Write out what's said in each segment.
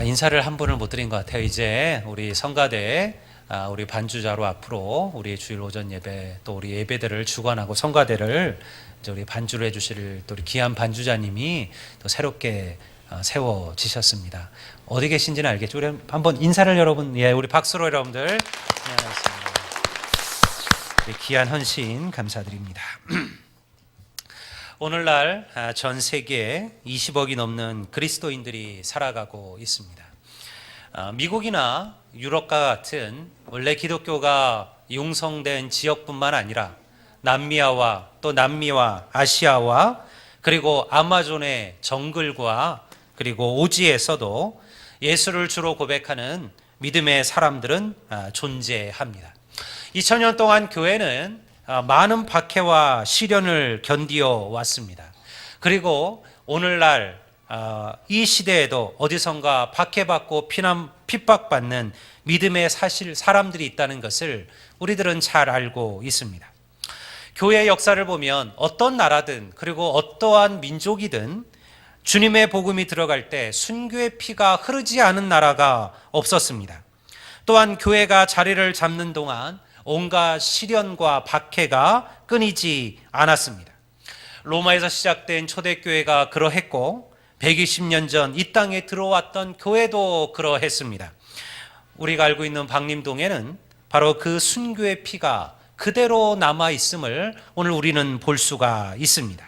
인사를 한 분을 못 드린 것 같아요. 이제 우리 성가대 우리 반주자로 앞으로 우리 주일 오전 예배 또 우리 예배들을 주관하고 성가대를 이제 우리 반주를 해주실 또 우리 귀한 반주자님이 또 새롭게 세워지셨습니다. 어디 계신지는 알겠죠? 우리 한번 인사를 여러분, 우리 박수로 여러분들 안녕하십니까. 우리 귀한 헌신 감사드립니다. 오늘날 전 세계에 20억이 넘는 그리스도인들이 살아가고 있습니다. 미국이나 유럽과 같은 원래 기독교가 융성된 지역뿐만 아니라 남미와 아시아와 그리고 아마존의 정글과 그리고 오지에서도 예수를 주로 고백하는 믿음의 사람들은 존재합니다. 2000년 동안 교회는 많은 박해와 시련을 견디어 왔습니다. 그리고 오늘날 이 시대에도 어디선가 박해받고 핍박받는 믿음의 사람들이 있다는 것을 우리들은 잘 알고 있습니다. 교회의 역사를 보면 어떤 나라든 그리고 어떠한 민족이든 주님의 복음이 들어갈 때 순교의 피가 흐르지 않은 나라가 없었습니다. 또한 교회가 자리를 잡는 동안 온갖 시련과 박해가 끊이지 않았습니다. 로마에서 시작된 초대교회가 그러했고 120년 전 이 땅에 들어왔던 교회도 그러했습니다. 우리가 알고 있는 박림동에는 바로 그 순교의 피가 그대로 남아있음을 오늘 우리는 볼 수가 있습니다.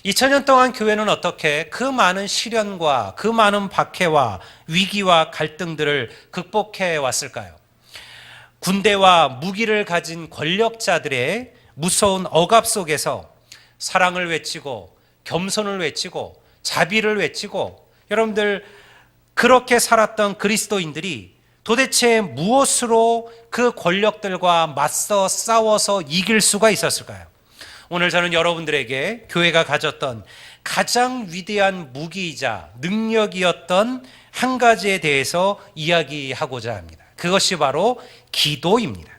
2000년 동안 교회는 어떻게 그 많은 시련과 그 많은 박해와 위기와 갈등들을 극복해 왔을까요? 군대와 무기를 가진 권력자들의 무서운 억압 속에서 사랑을 외치고 겸손을 외치고 자비를 외치고 여러분들 그렇게 살았던 그리스도인들이 도대체 무엇으로 그 권력들과 맞서 싸워서 이길 수가 있었을까요? 오늘 저는 여러분들에게 교회가 가졌던 가장 위대한 무기이자 능력이었던 한 가지에 대해서 이야기하고자 합니다. 그것이 바로 기도입니다.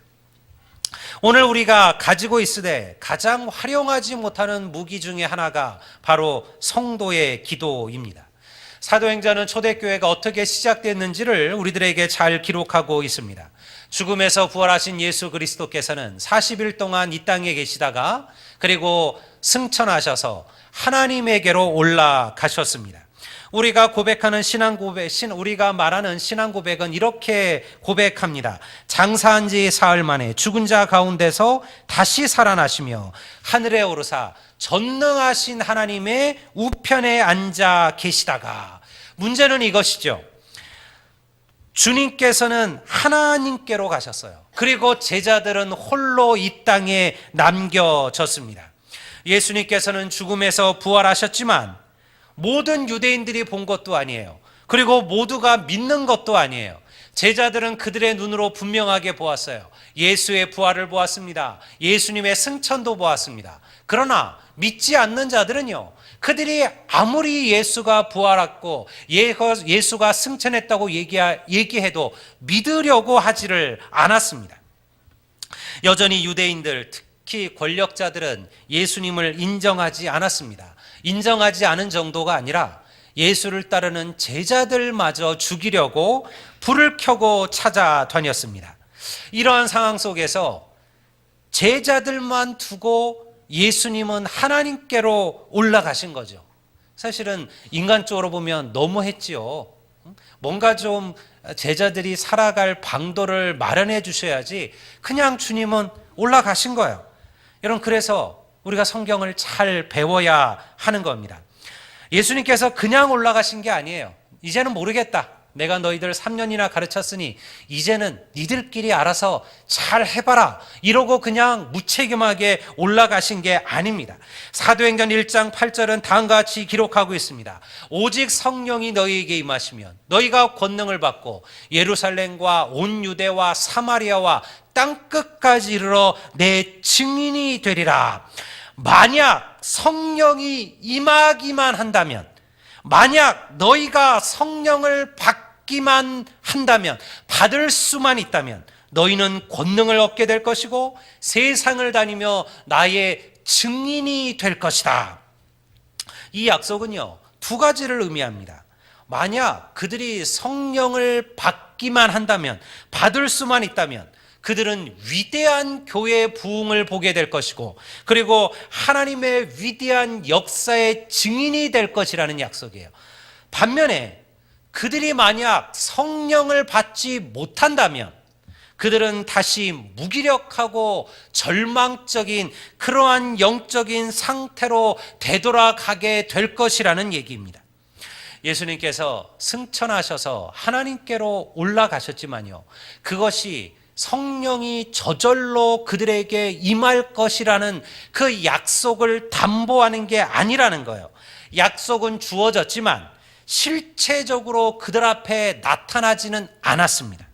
오늘 우리가 가지고 있으되 가장 활용하지 못하는 무기 중에 하나가 바로 성도의 기도입니다. 사도행전은 초대교회가 어떻게 시작됐는지를 우리들에게 잘 기록하고 있습니다. 죽음에서 부활하신 예수 그리스도께서는 40일 동안 이 땅에 계시다가 그리고 승천하셔서 하나님에게로 올라가셨습니다. 우리가 고백하는 신앙 고백, 우리가 말하는 신앙 고백은 이렇게 고백합니다. 장사한 지 사흘 만에 죽은 자 가운데서 다시 살아나시며 하늘에 오르사 전능하신 하나님의 우편에 앉아 계시다가, 문제는 이것이죠. 주님께서는 하나님께로 가셨어요. 그리고 제자들은 홀로 이 땅에 남겨졌습니다. 예수님께서는 죽음에서 부활하셨지만 모든 유대인들이 본 것도 아니에요. 그리고 모두가 믿는 것도 아니에요. 제자들은 그들의 눈으로 분명하게 보았어요. 예수의 부활을 보았습니다. 예수님의 승천도 보았습니다. 그러나 믿지 않는 자들은요, 그들이 아무리 예수가 부활했고 예수가 승천했다고 얘기해도 믿으려고 하지를 않았습니다. 여전히 유대인들, 특히 권력자들은 예수님을 인정하지 않았습니다. 인정하지 않은 정도가 아니라 예수를 따르는 제자들마저 죽이려고 불을 켜고 찾아다녔습니다. 이러한 상황 속에서 제자들만 두고 예수님은 하나님께로 올라가신 거죠. 사실은 인간적으로 보면 너무했지요. 뭔가 좀 제자들이 살아갈 방도를 마련해 주셔야지 그냥 주님은 올라가신 거예요. 여러분, 그래서 우리가 성경을 잘 배워야 하는 겁니다. 예수님께서 그냥 올라가신 게 아니에요. 이제는 모르겠다. 내가 너희들 3년이나 가르쳤으니 이제는 니들끼리 알아서 잘 해봐라. 이러고 그냥 무책임하게 올라가신 게 아닙니다. 사도행전 1장 8절은 다음과 같이 기록하고 있습니다. 오직 성령이 너희에게 임하시면 너희가 권능을 받고 예루살렘과 온 유대와 사마리아와 땅끝까지 이르러 내 증인이 되리라. 만약 성령이 임하기만 한다면, 만약 너희가 성령을 받기만 한다면, 받을 수만 있다면 너희는 권능을 얻게 될 것이고 세상을 다니며 나의 증인이 될 것이다. 이 약속은요, 두 가지를 의미합니다. 만약 그들이 성령을 받기만 한다면, 받을 수만 있다면 그들은 위대한 교회의 부흥을 보게 될 것이고, 그리고 하나님의 위대한 역사의 증인이 될 것이라는 약속이에요. 반면에 그들이 만약 성령을 받지 못한다면 그들은 다시 무기력하고 절망적인 그러한 영적인 상태로 되돌아가게 될 것이라는 얘기입니다. 예수님께서 승천하셔서 하나님께로 올라가셨지만요, 그것이 성령이 저절로 그들에게 임할 것이라는 그 약속을 담보하는 게 아니라는 거예요. 약속은 주어졌지만 실체적으로 그들 앞에 나타나지는 않았습니다.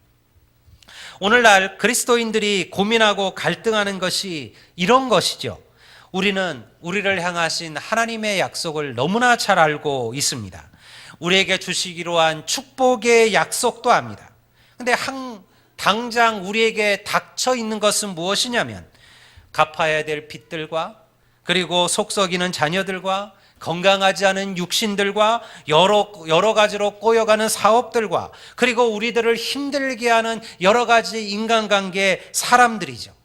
오늘날 그리스도인들이 고민하고 갈등하는 것이 이런 것이죠. 우리는 우리를 향하신 하나님의 약속을 너무나 잘 알고 있습니다. 우리에게 주시기로 한 축복의 약속도 압니다. 그런데 당장 우리에게 닥쳐 있는 것은 무엇이냐면, 갚아야 될 빚들과, 그리고 속썩이는 자녀들과, 건강하지 않은 육신들과, 여러 가지로 꼬여가는 사업들과, 그리고 우리들을 힘들게 하는 여러 가지 인간관계 사람들이죠.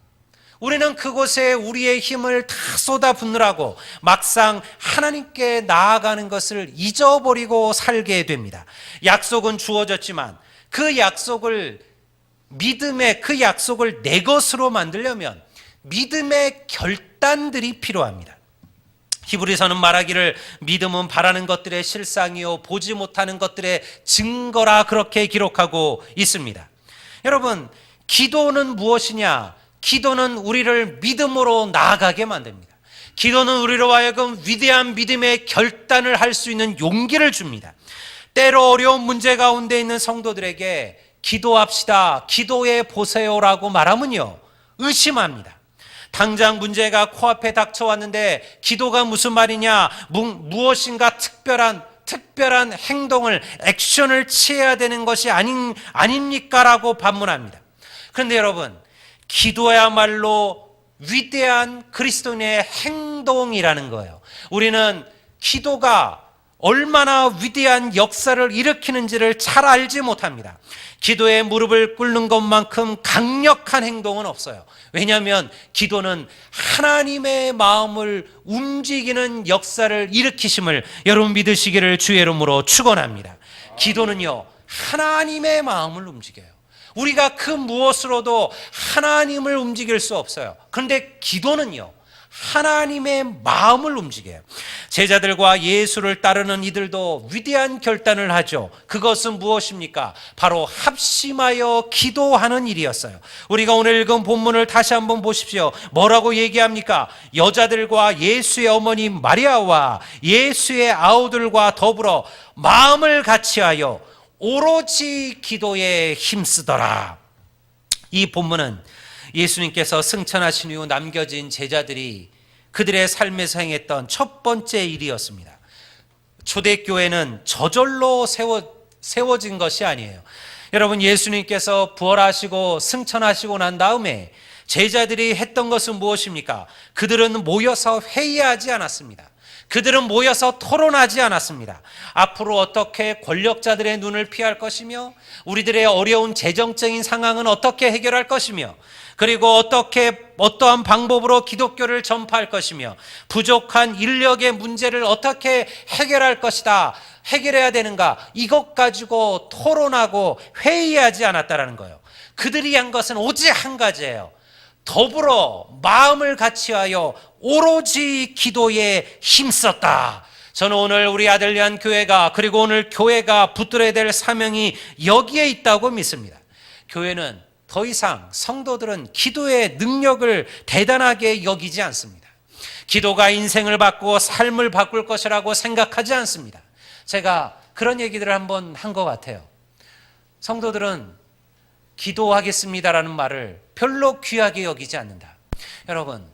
우리는 그곳에 우리의 힘을 다 쏟아붓느라고 막상 하나님께 나아가는 것을 잊어버리고 살게 됩니다. 약속은 주어졌지만 그 약속을 내 것으로 만들려면 믿음의 결단들이 필요합니다. 히브리서는 말하기를 믿음은 바라는 것들의 실상이요 보지 못하는 것들의 증거라, 그렇게 기록하고 있습니다. 여러분, 기도는 무엇이냐? 기도는 우리를 믿음으로 나아가게 만듭니다. 기도는 우리로 하여금 위대한 믿음의 결단을 할 수 있는 용기를 줍니다. 때로 어려운 문제 가운데 있는 성도들에게 기도합시다, 기도해 보세요라고 말하면요, 의심합니다. 당장 문제가 코앞에 닥쳐왔는데 기도가 무슨 말이냐, 무엇인가 특별한 행동을, 액션을 취해야 되는 것이 아닙니까? 라고 반문합니다. 그런데 여러분, 기도야말로 위대한 그리스도인의 행동이라는 거예요. 우리는 기도가 얼마나 위대한 역사를 일으키는지를 잘 알지 못합니다. 기도에 무릎을 꿇는 것만큼 강력한 행동은 없어요. 왜냐하면 기도는 하나님의 마음을 움직이는 역사를 일으키심을 여러분 믿으시기를 주의 이름으로 축원합니다. 기도는요, 하나님의 마음을 움직여요. 우리가 그 무엇으로도 하나님을 움직일 수 없어요. 그런데 기도는요, 하나님의 마음을 움직여요. 제자들과 예수를 따르는 이들도 위대한 결단을 하죠. 그것은 무엇입니까? 바로 합심하여 기도하는 일이었어요. 우리가 오늘 읽은 본문을 다시 한번 보십시오. 뭐라고 얘기합니까? 여자들과 예수의 어머니 마리아와 예수의 아우들과 더불어 마음을 같이하여 오로지 기도에 힘쓰더라. 이 본문은 예수님께서 승천하신 이후 남겨진 제자들이 그들의 삶에서 행했던 첫 번째 일이었습니다. 초대교회는 저절로 세워진 것이 아니에요. 여러분, 예수님께서 부활하시고 승천하시고 난 다음에 제자들이 했던 것은 무엇입니까? 그들은 모여서 회의하지 않았습니다. 그들은 모여서 토론하지 않았습니다. 앞으로 어떻게 권력자들의 눈을 피할 것이며, 우리들의 어려운 재정적인 상황은 어떻게 해결할 것이며, 그리고 어떠한 방법으로 기독교를 전파할 것이며, 부족한 인력의 문제를 어떻게 해결할 것이다, 해결해야 되는가, 이것 가지고 토론하고 회의하지 않았다라는 거예요. 그들이 한 것은 오직 한 가지예요. 더불어 마음을 같이하여 오로지 기도에 힘썼다. 저는 오늘 우리 아들리안 교회가, 그리고 오늘 교회가 붙들어야 될 사명이 여기에 있다고 믿습니다. 교회는 더 이상, 성도들은 기도의 능력을 대단하게 여기지 않습니다. 기도가 인생을 바꾸고 삶을 바꿀 것이라고 생각하지 않습니다. 제가 그런 얘기들을 한번 한 것 같아요. 성도들은 기도하겠습니다라는 말을 별로 귀하게 여기지 않는다. 여러분,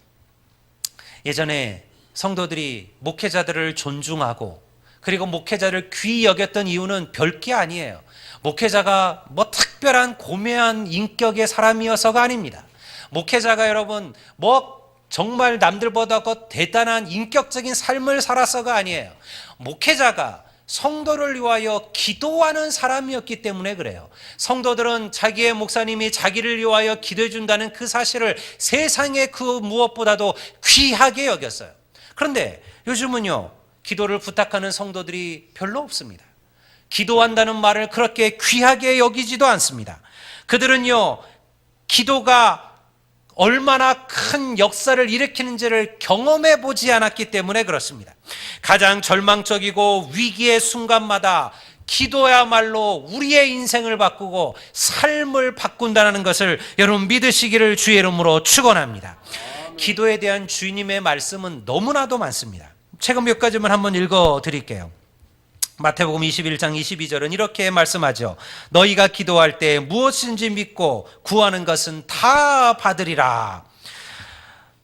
예전에 성도들이 목회자들을 존중하고, 그리고 목회자를 귀히 여겼던 이유는 별게 아니에요. 목회자가 특별한 고매한 인격의 사람이어서가 아닙니다. 목회자가 여러분 정말 남들보다 더 대단한 인격적인 삶을 살아서가 아니에요. 목회자가 성도를 위하여 기도하는 사람이었기 때문에 그래요. 성도들은 자기의 목사님이 자기를 위하여 기도해 준다는 그 사실을 세상의 그 무엇보다도 귀하게 여겼어요. 그런데 요즘은요, 기도를 부탁하는 성도들이 별로 없습니다. 기도한다는 말을 그렇게 귀하게 여기지도 않습니다. 그들은요, 기도가 얼마나 큰 역사를 일으키는지를 경험해 보지 않았기 때문에 그렇습니다. 가장 절망적이고 위기의 순간마다 기도야말로 우리의 인생을 바꾸고 삶을 바꾼다는 것을 여러분 믿으시기를 주의 이름으로 축원합니다. 기도에 대한 주님의 말씀은 너무나도 많습니다. 최근 몇 가지만 한번 읽어 드릴게요. 마태복음 21장 22절은 이렇게 말씀하죠. 너희가 기도할 때 무엇인지 믿고 구하는 것은 다 받으리라.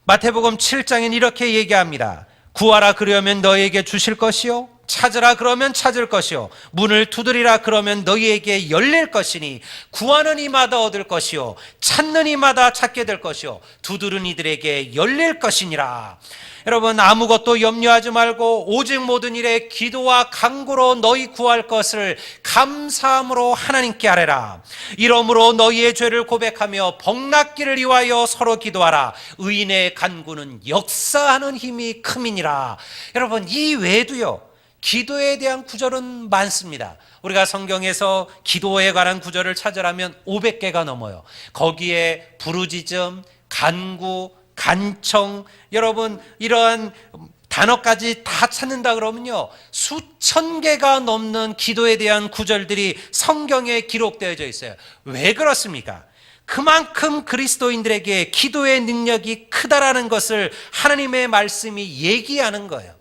마태복음 7장엔 이렇게 얘기합니다. 구하라 그러면 너희에게 주실 것이요, 찾으라 그러면 찾을 것이요, 문을 두드리라 그러면 너희에게 열릴 것이니 구하는 이마다 얻을 것이요, 찾는 이마다 찾게 될 것이요, 두드리는 이들에게 열릴 것이니라. 여러분, 아무것도 염려하지 말고 오직 모든 일에 기도와 간구로 너희 구할 것을 감사함으로 하나님께 아뢰라. 이러므로 너희의 죄를 고백하며 복낫기를 위하여 서로 기도하라. 의인의 간구는 역사하는 힘이 큼이니라. 여러분, 이 외에도요, 기도에 대한 구절은 많습니다. 우리가 성경에서 기도에 관한 구절을 찾으라면 500개가 넘어요. 거기에 부르짖음, 간구, 간청, 여러분 이러한 단어까지 다 찾는다 그러면요, 수천 개가 넘는 기도에 대한 구절들이 성경에 기록되어져 있어요. 왜 그렇습니까? 그만큼 그리스도인들에게 기도의 능력이 크다라는 것을 하나님의 말씀이 얘기하는 거예요.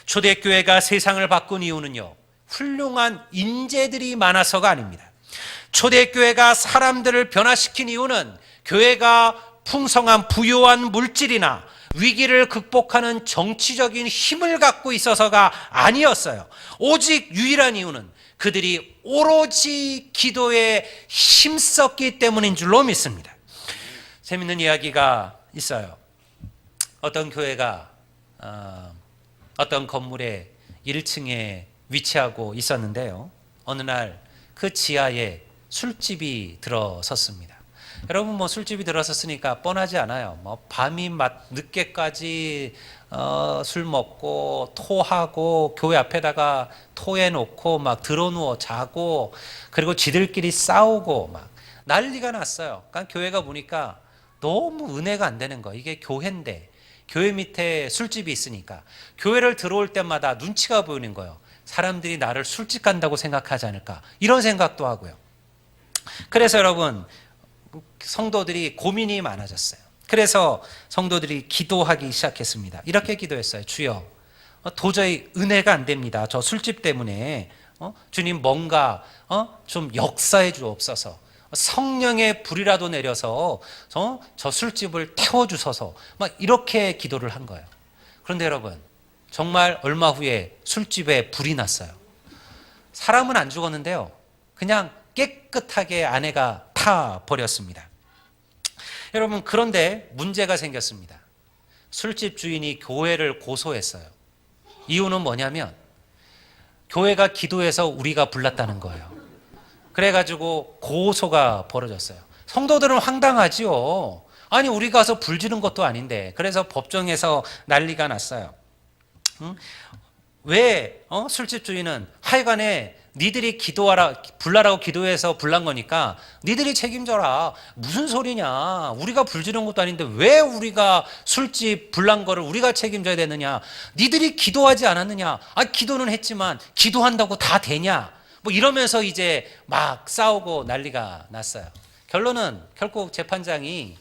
초대교회가 세상을 바꾼 이유는요, 훌륭한 인재들이 많아서가 아닙니다. 초대교회가 사람들을 변화시킨 이유는 교회가 풍성한 부유한 물질이나 위기를 극복하는 정치적인 힘을 갖고 있어서가 아니었어요. 오직 유일한 이유는 그들이 오로지 기도에 힘썼기 때문인 줄로 믿습니다. 재밌는 이야기가 있어요. 어떤 교회가 어떤 건물의 1층에 위치하고 있었는데요, 어느 날 그 지하에 술집이 들어섰습니다. 여러분, 뭐 술집이 들어섰으니까 뻔하지 않아요. 뭐 밤이 늦게까지 술 먹고 토하고 교회 앞에다가 토해 놓고 막 들어누워 자고, 그리고 지들끼리 싸우고 막 난리가 났어요. 그러니까 교회가 보니까 너무 은혜가 안 되는 거예요. 이게 교회인데 교회 밑에 술집이 있으니까 교회를 들어올 때마다 눈치가 보이는 거예요. 사람들이 나를 술집 간다고 생각하지 않을까, 이런 생각도 하고요. 그래서 여러분, 성도들이 고민이 많아졌어요. 그래서 성도들이 기도하기 시작했습니다. 이렇게 기도했어요. 주여, 도저히 은혜가 안 됩니다. 저 술집 때문에 주님 뭔가 좀 역사해 주옵소서. 성령의 불이라도 내려서 저 술집을 태워주소서. 막 이렇게 기도를 한 거예요. 그런데 여러분, 정말 얼마 후에 술집에 불이 났어요. 사람은 안 죽었는데요, 그냥 깨끗하게 아내가 타버렸습니다. 여러분, 그런데 문제가 생겼습니다. 술집 주인이 교회를 고소했어요. 이유는 뭐냐면 교회가 기도해서 우리가 불났다는 거예요. 그래가지고 고소가 벌어졌어요. 성도들은 황당하지요. 아니, 우리가 가서 불 지른 것도 아닌데. 그래서 법정에서 난리가 났어요. 왜 술집 주인은 하여간에 니들이 기도하라, 불나라고 기도해서 불난 거니까 니들이 책임져라. 무슨 소리냐, 우리가 불 지른 것도 아닌데 왜 우리가 술집 불난 거를 우리가 책임져야 되느냐, 니들이 기도하지 않았느냐, 기도는 했지만 기도한다고 다 되냐, 뭐 이러면서 이제 막 싸우고 난리가 났어요. 결론은 결국 재판장이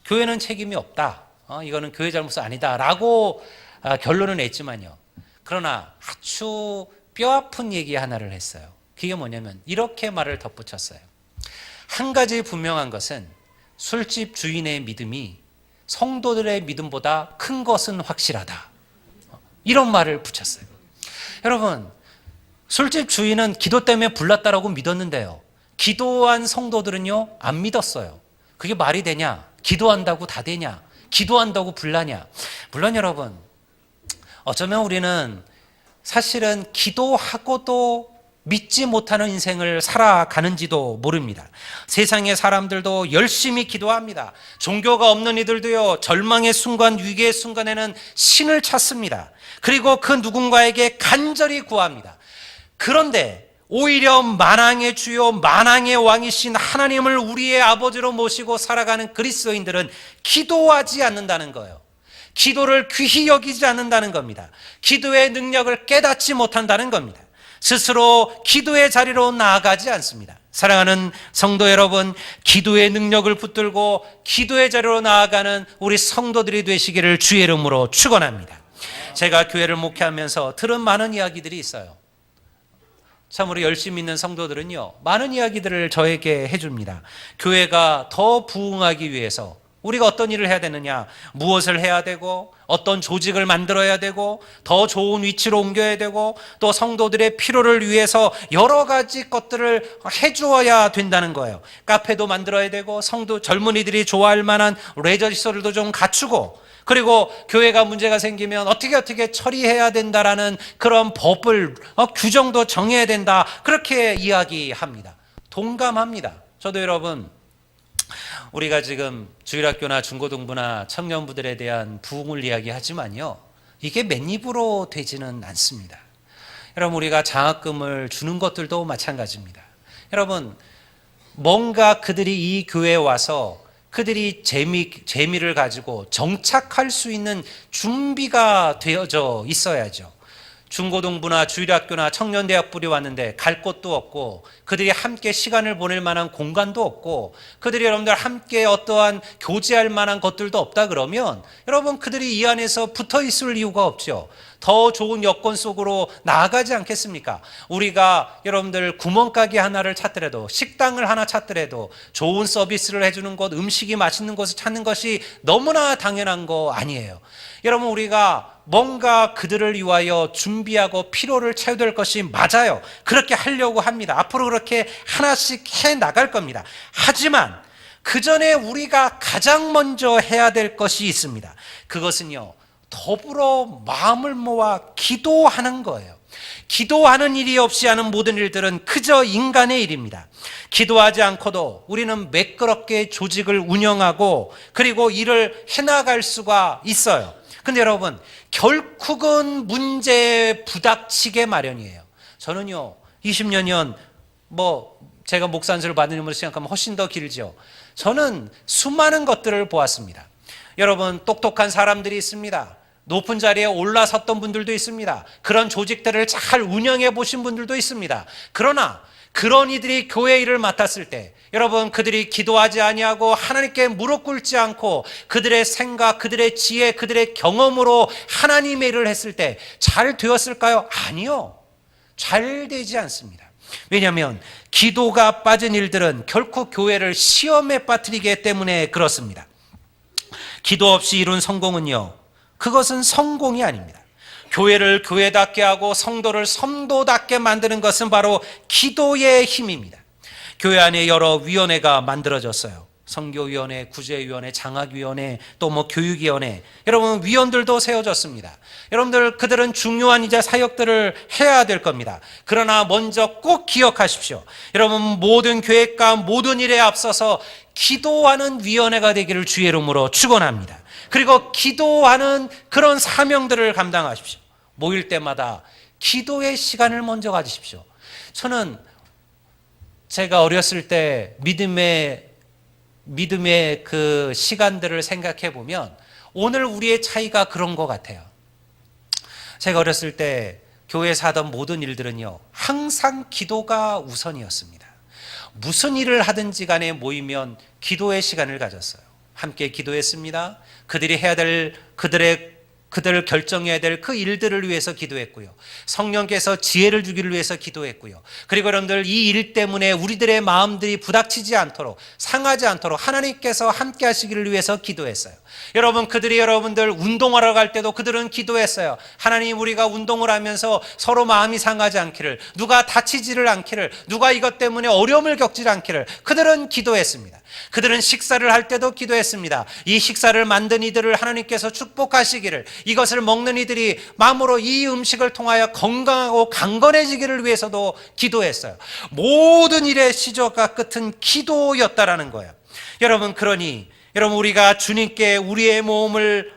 교회는 책임이 없다, 이거는 교회 잘못은 아니다 라고 결론을 냈지만요, 그러나 아주 뼈아픈 얘기 하나를 했어요. 그게 뭐냐면 이렇게 말을 덧붙였어요. 한 가지 분명한 것은 술집 주인의 믿음이 성도들의 믿음보다 큰 것은 확실하다, 이런 말을 붙였어요. 여러분, 술집 주인은 기도 때문에 불났다라고 믿었는데요, 기도한 성도들은요 안 믿었어요. 그게 말이 되냐? 기도한다고 다 되냐? 기도한다고 불나냐? 물론 여러분, 어쩌면 우리는 사실은 기도하고도 믿지 못하는 인생을 살아가는지도 모릅니다. 세상의 사람들도 열심히 기도합니다. 종교가 없는 이들도요, 절망의 순간, 위기의 순간에는 신을 찾습니다. 그리고 그 누군가에게 간절히 구합니다. 그런데 오히려 만왕의 주요 만왕의 왕이신 하나님을 우리의 아버지로 모시고 살아가는 그리스도인들은 기도하지 않는다는 거예요. 기도를 귀히 여기지 않는다는 겁니다. 기도의 능력을 깨닫지 못한다는 겁니다. 스스로 기도의 자리로 나아가지 않습니다. 사랑하는 성도 여러분, 기도의 능력을 붙들고 기도의 자리로 나아가는 우리 성도들이 되시기를 주의 이름으로 축원합니다. 제가 교회를 목회하면서 들은 많은 이야기들이 있어요. 참으로 열심히 있는 성도들은요, 많은 이야기들을 저에게 해줍니다. 교회가 더 부흥하기 위해서 우리가 어떤 일을 해야 되느냐, 무엇을 해야 되고, 어떤 조직을 만들어야 되고, 더 좋은 위치로 옮겨야 되고, 또 성도들의 필요를 위해서 여러 가지 것들을 해주어야 된다는 거예요. 카페도 만들어야 되고, 성도 젊은이들이 좋아할 만한 레저 시설도 좀 갖추고, 그리고 교회가 문제가 생기면 어떻게 처리해야 된다라는 그런 법을, 규정도 정해야 된다. 그렇게 이야기합니다. 동감합니다. 저도 여러분, 우리가 지금 주일학교나 중고등부나 청년부들에 대한 부흥을 이야기하지만요, 이게 맨입으로 되지는 않습니다. 여러분, 우리가 장학금을 주는 것들도 마찬가지입니다. 여러분, 뭔가 그들이 이 교회에 와서 그들이 재미를 가지고 정착할 수 있는 준비가 되어져 있어야죠. 중고등부나 주일학교나 청년대학부리 왔는데 갈 곳도 없고, 그들이 함께 시간을 보낼 만한 공간도 없고, 그들이 여러분들 함께 어떠한 교제할 만한 것들도 없다 그러면 여러분, 그들이 이 안에서 붙어 있을 이유가 없죠. 더 좋은 여건 속으로 나아가지 않겠습니까? 우리가 여러분들 구멍가게 하나를 찾더라도, 식당을 하나 찾더라도 좋은 서비스를 해주는 곳, 음식이 맛있는 곳을 찾는 것이 너무나 당연한 거 아니에요. 여러분, 우리가 뭔가 그들을 위하여 준비하고 필요를 채워야 것이 맞아요. 그렇게 하려고 합니다. 앞으로 그렇게 하나씩 해 나갈 겁니다. 하지만 그 전에 우리가 가장 먼저 해야 될 것이 있습니다. 그것은요, 더불어 마음을 모아 기도하는 거예요. 기도하는 일이 없이 하는 모든 일들은 그저 인간의 일입니다. 기도하지 않고도 우리는 매끄럽게 조직을 운영하고 그리고 일을 해나갈 수가 있어요. 근데 여러분, 결국은 문제에 부닥치게 마련이에요. 저는요, 20년이면 제가 목사 안수를 받은 인물을 생각하면 훨씬 더 길죠. 저는 수많은 것들을 보았습니다. 여러분, 똑똑한 사람들이 있습니다. 높은 자리에 올라섰던 분들도 있습니다. 그런 조직들을 잘 운영해 보신 분들도 있습니다. 그러나 그런 이들이 교회 일을 맡았을 때 여러분, 그들이 기도하지 아니하고 하나님께 무릎 꿇지 않고 그들의 생각, 그들의 지혜, 그들의 경험으로 하나님의 일을 했을 때 잘 되었을까요? 아니요. 잘 되지 않습니다. 왜냐하면 기도가 빠진 일들은 결코 교회를 시험에 빠뜨리기 때문에 그렇습니다. 기도 없이 이룬 성공은요, 그것은 성공이 아닙니다. 교회를 교회답게 하고 성도를 성도답게 만드는 것은 바로 기도의 힘입니다. 교회 안에 여러 위원회가 만들어졌어요. 선교위원회, 구제위원회, 장학위원회, 또 교육위원회, 여러분 위원들도 세워졌습니다. 여러분들 그들은 중요한 이제 사역들을 해야 될 겁니다. 그러나 먼저 꼭 기억하십시오. 여러분, 모든 계획과 모든 일에 앞서서 기도하는 위원회가 되기를 주의 이름으로 축원합니다. 그리고 기도하는 그런 사명들을 감당하십시오. 모일 때마다 기도의 시간을 먼저 가지십시오. 저는 제가 어렸을 때 믿음의 그 시간들을 생각해 보면 오늘 우리의 차이가 그런 것 같아요. 제가 어렸을 때 교회에서 하던 모든 일들은요, 항상 기도가 우선이었습니다. 무슨 일을 하든지 간에 모이면 기도의 시간을 가졌어요. 함께 기도했습니다. 그들이 해야 될 그들을 결정해야 될 그 일들을 위해서 기도했고요. 성령께서 지혜를 주기를 위해서 기도했고요. 그리고 여러분들 이 일 때문에 우리들의 마음들이 부닥치지 않도록, 상하지 않도록 하나님께서 함께 하시기를 위해서 기도했어요. 여러분, 그들이 여러분들 운동하러 갈 때도 그들은 기도했어요. 하나님, 우리가 운동을 하면서 서로 마음이 상하지 않기를, 누가 다치지를 않기를, 누가 이것 때문에 어려움을 겪지 않기를 그들은 기도했습니다. 그들은 식사를 할 때도 기도했습니다. 이 식사를 만든 이들을 하나님께서 축복하시기를, 이것을 먹는 이들이 마음으로 이 음식을 통하여 건강하고 강건해지기를 위해서도 기도했어요. 모든 일의 시작과 끝은 기도였다라는 거예요. 여러분, 그러니 여러분, 우리가 주님께 우리의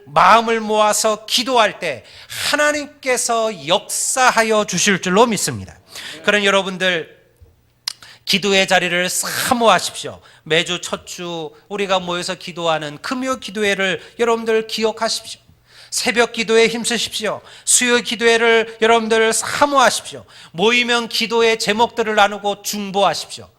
마음을 모아서 기도할 때 하나님께서 역사하여 주실 줄로 믿습니다. 그런 여러분들, 기도의 자리를 사모하십시오. 매주 첫 주 우리가 모여서 기도하는 금요 기도회를 여러분들 기억하십시오. 새벽 기도에 힘쓰십시오. 수요 기도회를 여러분들 사모하십시오. 모이면 기도의 제목들을 나누고 중보하십시오.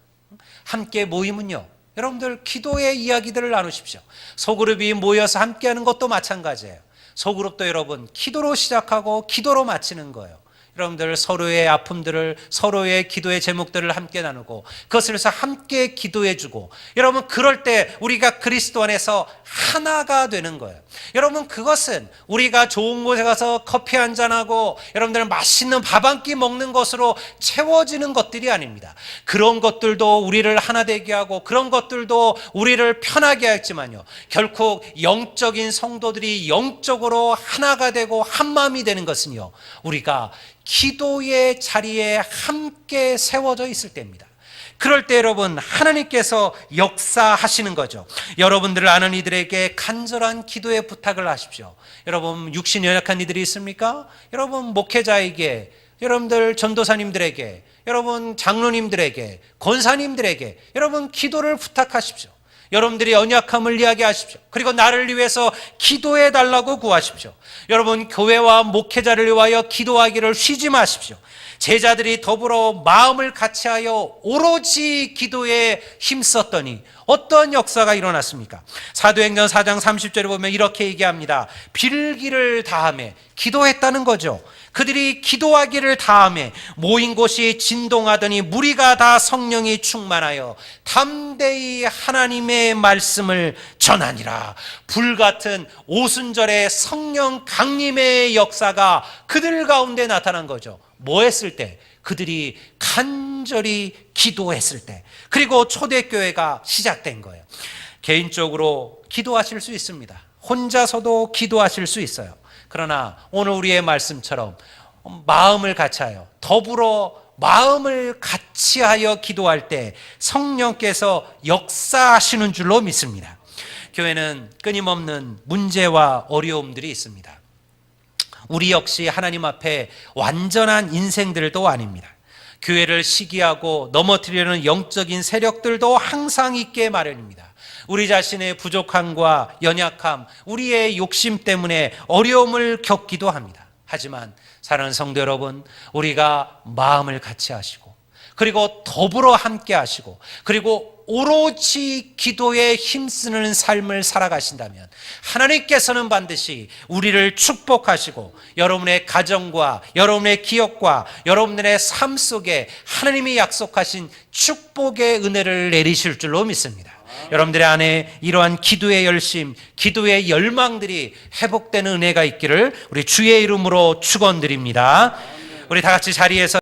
함께 모이면요, 여러분들 기도의 이야기들을 나누십시오. 소그룹이 모여서 함께하는 것도 마찬가지예요. 소그룹도 여러분 기도로 시작하고 기도로 마치는 거예요. 여러분들 서로의 아픔들을, 서로의 기도의 제목들을 함께 나누고 그것을 위해서 함께 기도해주고, 여러분 그럴 때 우리가 그리스도 안에서 하나가 되는 거예요. 여러분, 그것은 우리가 좋은 곳에 가서 커피 한잔하고 여러분들 맛있는 밥 한 끼 먹는 것으로 채워지는 것들이 아닙니다. 그런 것들도 우리를 하나 되게 하고 그런 것들도 우리를 편하게 했지만요, 결코 영적인 성도들이 영적으로 하나가 되고 한마음이 되는 것은요, 우리가 기도의 자리에 함께 세워져 있을 때입니다. 그럴 때 여러분, 하나님께서 역사하시는 거죠. 여러분들을 아는 이들에게 간절한 기도의 부탁을 하십시오. 여러분, 육신 연약한 이들이 있습니까? 여러분, 목회자에게, 여러분들 전도사님들에게, 여러분 장로님들에게, 권사님들에게 여러분 기도를 부탁하십시오. 여러분들이 연약함을 이야기하십시오. 그리고 나를 위해서 기도해 달라고 구하십시오. 여러분, 교회와 목회자를 위하여 기도하기를 쉬지 마십시오. 제자들이 더불어 마음을 같이하여 오로지 기도에 힘썼더니 어떤 역사가 일어났습니까? 사도행전 4장 30절에 보면 이렇게 얘기합니다. 빌기를 다하며 기도했다는 거죠. 그들이 기도하기를 다하며 모인 곳이 진동하더니 무리가 다 성령이 충만하여 담대히 하나님의 말씀을 전하니라. 불같은 오순절의 성령 강림의 역사가 그들 가운데 나타난 거죠. 뭐 했을 때? 그들이 간절히 기도했을 때, 그리고 초대교회가 시작된 거예요. 개인적으로 기도하실 수 있습니다. 혼자서도 기도하실 수 있어요. 그러나 오늘 우리의 말씀처럼 마음을 같이하여, 더불어 마음을 같이하여 기도할 때 성령께서 역사하시는 줄로 믿습니다. 교회는 끊임없는 문제와 어려움들이 있습니다. 우리 역시 하나님 앞에 완전한 인생들도 아닙니다. 교회를 시기하고 넘어뜨리려는 영적인 세력들도 항상 있게 마련입니다. 우리 자신의 부족함과 연약함, 우리의 욕심 때문에 어려움을 겪기도 합니다. 하지만 사랑하는 성도 여러분, 우리가 마음을 같이 하시고, 그리고 더불어 함께 하시고, 그리고 오로지 기도에 힘쓰는 삶을 살아가신다면 하나님께서는 반드시 우리를 축복하시고 여러분의 가정과 여러분의 기업과 여러분들의 삶 속에 하나님이 약속하신 축복의 은혜를 내리실 줄로 믿습니다. 여러분들의 안에 이러한 기도의 열심, 기도의 열망들이 회복되는 은혜가 있기를 우리 주의 이름으로 축원드립니다. 우리 다 같이 자리에서